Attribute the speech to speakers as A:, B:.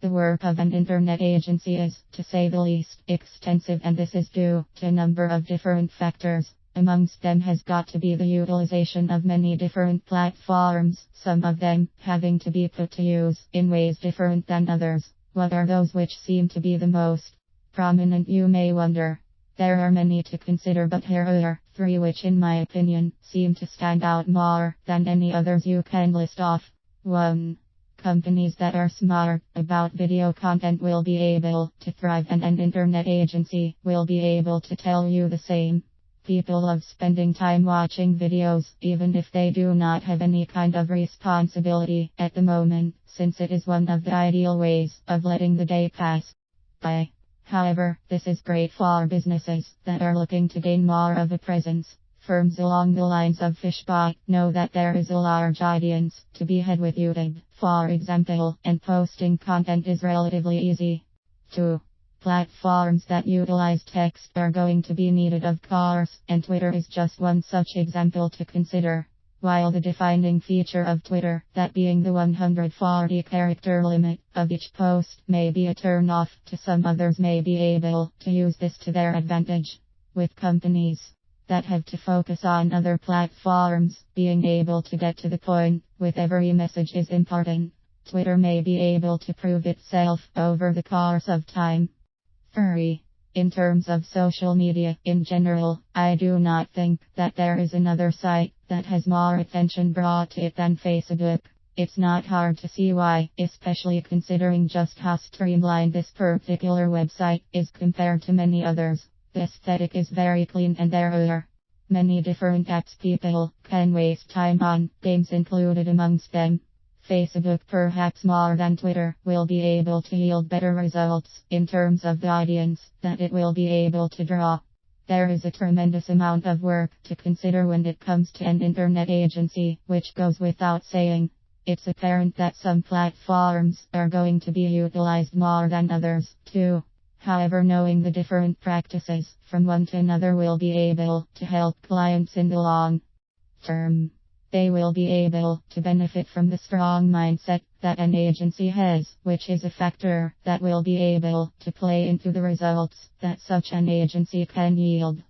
A: The work of an internet agency is, to say the least, extensive, and this is due to a number of different factors. Amongst them has got to be the utilization of many different platforms, some of them having to be put to use in ways different than others. What are those which seem to be the most prominent, you may wonder? There are many to consider, but here are three which in my opinion seem to stand out more than any others you can list off. 1. Companies that are smart about video content will be able to thrive, and an internet agency will be able to tell you the same. People love spending time watching videos, even if they do not have any kind of responsibility at the moment, since it is one of the ideal ways of letting the day pass by. However, this is great for businesses that are looking to gain more of a presence. Firms along the lines of Fishbot know that there is a large audience to be had with YouTube, for example, and posting content is relatively easy. 2. Platforms that utilize text are going to be needed, of course, and Twitter is just one such example to consider. While the defining feature of Twitter, that being the 140-character limit of each post, may be a turn-off, to some others may be able to use this to their advantage. With companies that have to focus on other platforms, being able to get to the point with every message is important. Twitter may be able to prove itself over the course of time. 3. In terms of social media in general, I do not think that there is another site that has more attention brought to it than Facebook. It's not hard to see why, especially considering just how streamlined this particular website is compared to many others. The aesthetic is very clean, and there are many different apps people can waste time on, games included amongst them. Facebook, perhaps more than Twitter, will be able to yield better results in terms of the audience that it will be able to draw. There is a tremendous amount of work to consider when it comes to an internet agency, which goes without saying. It's apparent that some platforms are going to be utilized more than others, too. However, knowing the different practices from one to another will be able to help clients in the long term. They will be able to benefit from the strong mindset that an agency has, which is a factor that will be able to play into the results that such an agency can yield.